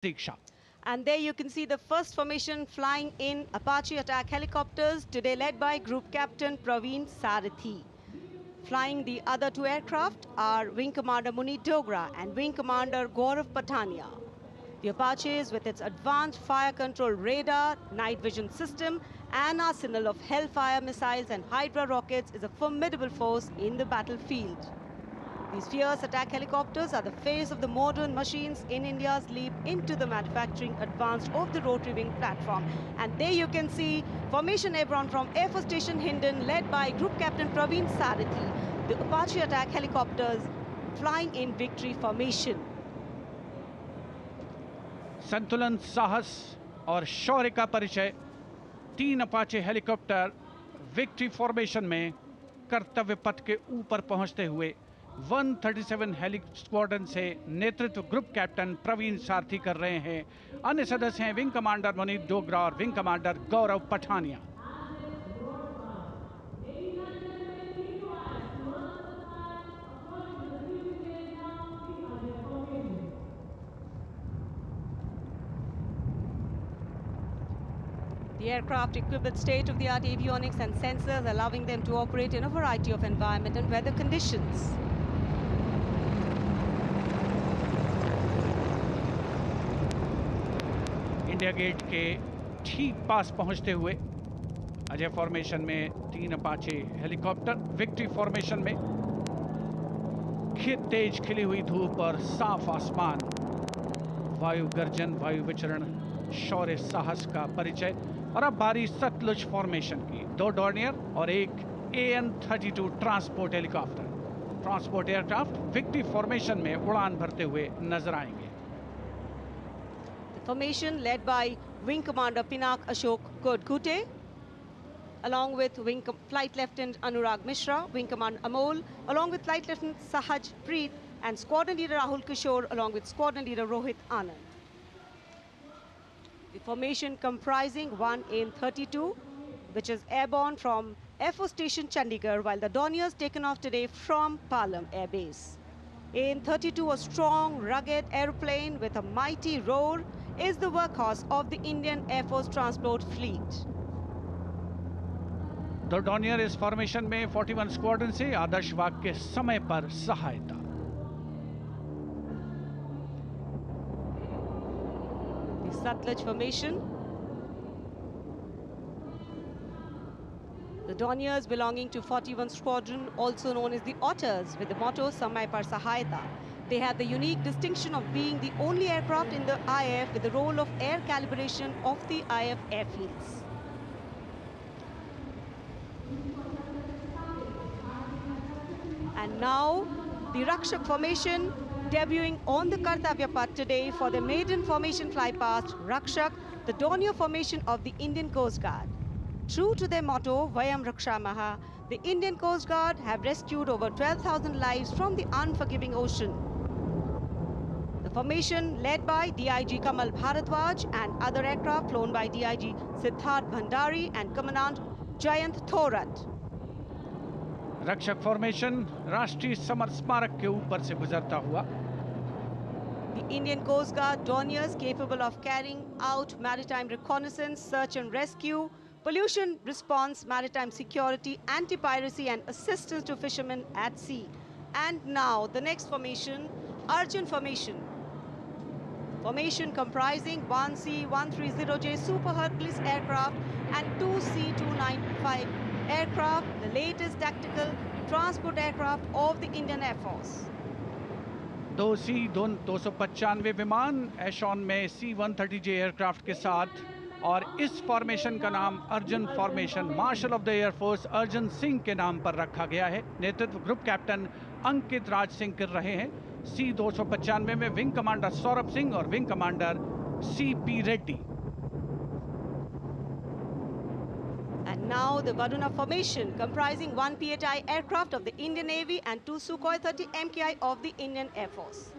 Diksha. And there you can see the first formation flying in Apache attack helicopters, today led by Group Captain Praveen Sarathi. Flying the other two aircraft are Wing Commander Munit Dogra and Wing Commander Gaurav Patania. The Apaches, with its advanced fire control radar, night vision system, and arsenal of Hellfire missiles and Hydra rockets, is a formidable force in the battlefield. These fierce attack helicopters are the face of the modern machines in India's leap into the manufacturing advanced of the rotary wing platform. And there you can see Formation Airborne from Air Force Station Hindon, led by Group Captain Praveen Sarathi. The Apache attack helicopters flying in victory formation. संतुलन, साहस और शौर्य का परिचय 3 Apache helicopter victory formation में कर्तव्य पथ के ऊपर पहुंचते हुए 137 हेली स्क्वाड्रन से नेतृत्व ग्रुप कैप्टन प्रवीण सारथी कर रहे हैं। अन्य सदस्य हैं विंग कमांडर मुनीत डोगरा और wing commander Gaurav Pathania. The aircraft equipped with state-of-the-art avionics and sensors, allowing them to operate in a variety of environment and weather conditions. India Gate के ठीक पास पहुंचते हुए अजय फॉर्मेशन में 3 अपाचे हेलीकॉप्टर विक्ट्री फॉर्मेशन में तेज खिली हुई धूप और साफ आसमान, वायु गर्जन, वायु विचरण, शौर्य साहस का परिचय। और अब बारी सतलुज फॉर्मेशन की। 2 डॉर्नियर और एक AN-32 transport helicopter, transport aircraft victory formation में उड़ान भरते हुए नजर आएंगे। The formation led by Wing Commander Pinak Ashok Kodkute, along with Flight Lieutenant Anurag Mishra, Wing Commander Amol, along with Flight Lieutenant Sahaj Preet, and Squadron Leader Rahul Kishore, along with Squadron Leader Rohit Anand. The formation comprising one AN-32, which is airborne from Air Force Station Chandigarh, while the Dorniers taken off today from Palam Air Base. AN-32, a strong, rugged aeroplane with a mighty roar, is the workhorse of the Indian Air Force transport fleet. The Dornier इस formation में 41 squadron से आदर्श वाग के समय पर सहायता। The Satluj formation. The Dorniers belonging to 41 Squadron, also known as the Otters, with the motto Samay Par Sahayata. They have the unique distinction of being the only aircraft in the IF with the role of air calibration of the IF airfields. And now the Rakshak formation debuting on the Kartavya Path today for the maiden formation fly past Rakshak, the Dornier formation of the Indian Coast Guard. True to their motto, Vayam Rakshamaha, the Indian Coast Guard have rescued over 12,000 lives from the unforgiving ocean. The formation led by DIG Kamal Bharadwaj and other aircraft flown by DIG Siddharth Bhandari and Commandant Jayant Thorat. रक्षक formation राष्ट्रीय summer स्मारक के ऊपर से गुजरता हुआ। The Indian Coast Guard Dorniers capable of carrying out maritime reconnaissance, search and rescue, pollution response, maritime security, anti-piracy and assistance to fishermen at sea. And now the next formation, Arjun formation. Formation comprising 1 C-130J Super Hercules aircraft and 2 C-295 aircraft, the latest tactical transport aircraft of the Indian Air Force. 2 C-295 विमान एशॉन में C-130J aircraft के साथ, और इस formation का नाम Arjun formation marshal of the air force Arjun Singh के नाम पर रखा गया है। नेतृत्व ग्रुप कैप्टन अंकित राज सिंह कर रहे हैं। C-295 में विंग कमांडर सौरभ सिंह और wing commander CP Reddy. And now the Varuna formation comprising 1 PHI aircraft of the Indian Navy and 2 Sukhoi 30 MKI of the Indian Air Force.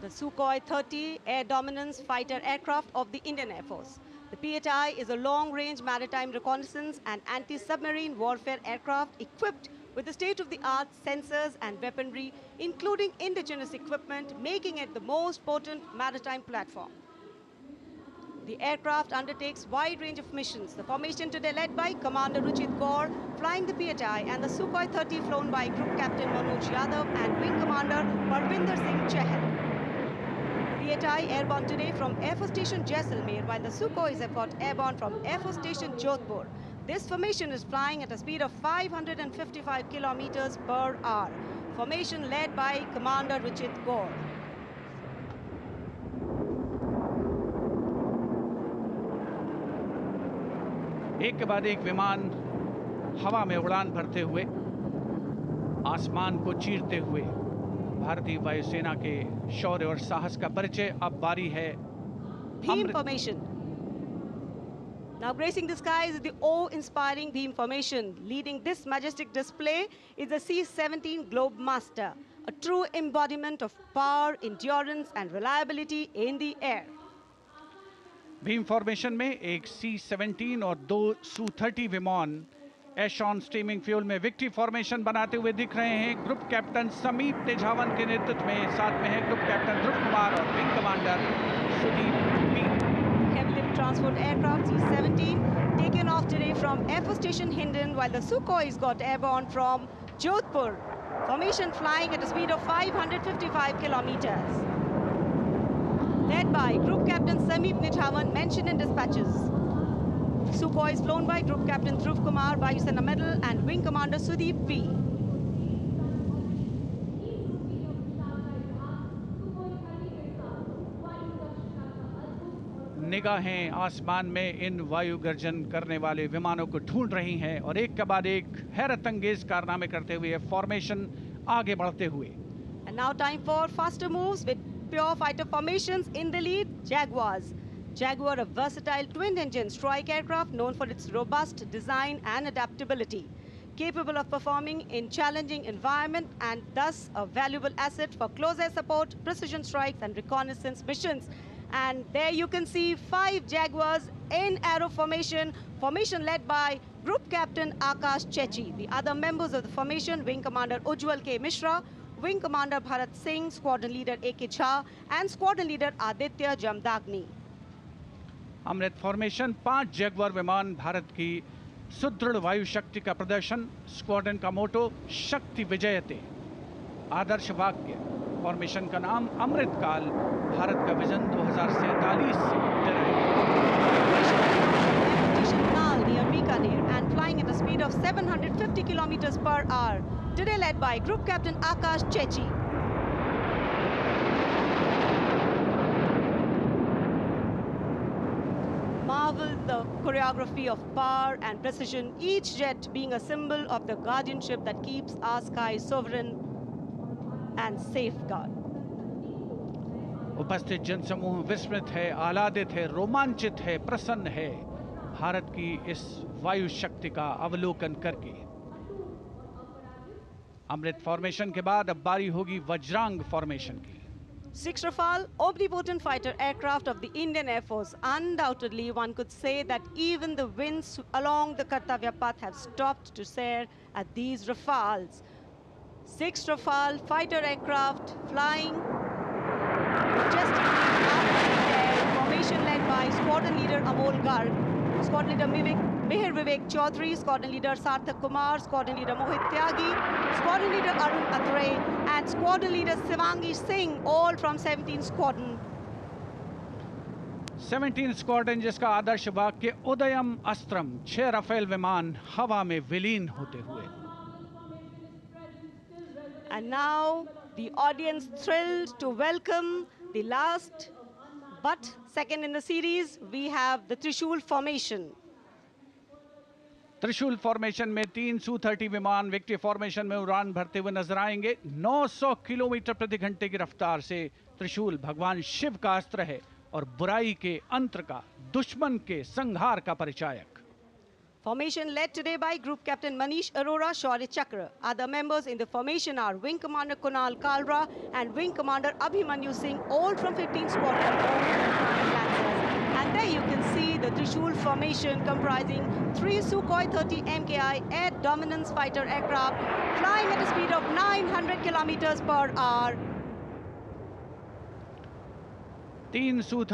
The Sukhoi 30 air dominance fighter aircraft of the Indian Air Force. The PHI is a long-range maritime reconnaissance and anti-submarine warfare aircraft equipped with the state-of-the-art sensors and weaponry, including indigenous equipment, making it the most potent maritime platform. The aircraft undertakes wide range of missions. The formation today led by Commander Ruchit Kaur, flying the PHI, and the Sukhoi 30 flown by Group Captain Manoj Yadav and Wing Commander Parvinder Singh Chahal. PHI airborne today from Air Force Station Jaisalmer, while the Sukhois have got airborne from Air Force Station Jodhpur. This formation is flying at a speed of 555 kilometers per hour. Formation led by Commander Ruchit Kaur. एक के बाद एक विमान हवा में उड़ान भरते हुए आसमान को चीरते हुए भारतीय वायुसेना के शौर्य और साहस का परिचय। अब बारी है Beam formation. Now gracing the skies is the awe-inspiring beam formation. Leading this majestic display is the C-17 Globemaster, a true embodiment of power, endurance and reliability in the air. Bhim formation में एक C-17 और 2 Su-30 विमान एशॉन steaming fuel में victory formation बनाते हुए दिख रहे हैं। ग्रुप कैप्टन समीप तेजावन के नेतृत्व में साथ में है ग्रुप कैप्टन ध्रुव कुमार और wing commander Sudeep P. Heavy lift transport aircraft C-17 taken off today from Air Force Station Hindon, while the Sukhois got airborne from Jodhpur. Formation flying at a speed of 555 kilometers. Led by Group Captain Sameep Nithawan, mentioned in dispatches. Sukhois flown by Group Captain Dhruv Kumar, Vayu Sena Medal, and Wing Commander Sudeep P. निगाहें आसमान में इन वायु गर्जन करने वाले विमानों को ढूंढ रही हैं और एक के बाद एक हैरत अंगेज कारनामे करते हुए फॉर्मेशन आगे बढ़ते हुए। And now time for faster moves with pure fighter formations. In the lead, Jaguars. Jaguar, a versatile twin-engine strike aircraft known for its robust design and adaptability, capable of performing in challenging environment and thus a valuable asset for close air support, precision strikes and reconnaissance missions. And there you can see 5 Jaguars in arrow formation, formation led by Group Captain Akash Chechi. The other members of the formation, Wing Commander Ujjwal K. Mishra, Wing Commander Bharat Singh, Squadron Leader A.K. Jha and Squadron Leader Aditya Jamdagni. Amrit formation 5 Jaguar विमान भारत की सुदृढ़ वायु शक्ति का प्रदर्शन। Squadron का मोटो शक्ति विजयते। आदर्श वाक्य फॉर्मेशन का नाम अमृत काल। भारत का विजन 2047 से near Bikaner and flying at a speed of 750 kilometers per hour. Today led by Group Captain Akash Chechi. Marvel the choreography of power and precision, each jet being a symbol of the guardianship that keeps our skies sovereign and safeguard. उपस्थित जनसमूह विस्मित है, आह्लादित है, रोमांचित है, प्रसन्न है भारत की इस वायु शक्ति का अवलोकन करके। अमृत फॉर्मेशन के बाद अब बारी होगी वज्रांग फॉर्मेशन की। 6 Rafale, omnipotent fighter aircraft of the Indian Air Force. Undoubtedly, one could say that even the winds along the Kartavya path have stopped to stare at these Rafales. 6 Rafale fighter aircraft flying majestically up in the air. Formation led by Squadron Leader Amol Garg, Squadron Leader Mihir Vivek Chaudhary, Squadron Leader Sarthak Kumar, Squadron Leader Mohit Tyagi, Squadron Leader Arun Athare, and Squadron Leader Shivangi Singh, all from 17 Squadron. 17 squadron जिसका आदर्श वाक्य उदयम अस्त्रम। 6 Rafale विमान हवा में विलीन होते हुए। And now the audience thrilled to welcome the last but second in the series. We have the Trishul formation. त्रिशूल formation में 3 Su-30 विमान विक्ट्री फॉर्मेशन में उड़ान भरते हुए नजर आएंगे। 900 किलोमीटर प्रति घंटे की रफ्तार से त्रिशूल भगवान शिव का अस्त्र है और बुराई के अंत का, दुश्मन के संहार का परिचायक। Formation led today by Group Captain Manish Arora, Shaurya Chakra. Other members in the formation are Wing Commander Kunal Kalra and Wing Commander Abhimanyu Singh, all from 15 Squadron, all from Flying Lancers. And There you can see the Trishul formation comprising 3 Sukhoi 30 MKI air dominance fighter aircraft flying at a speed of 900 kilometers per hour. 3 Su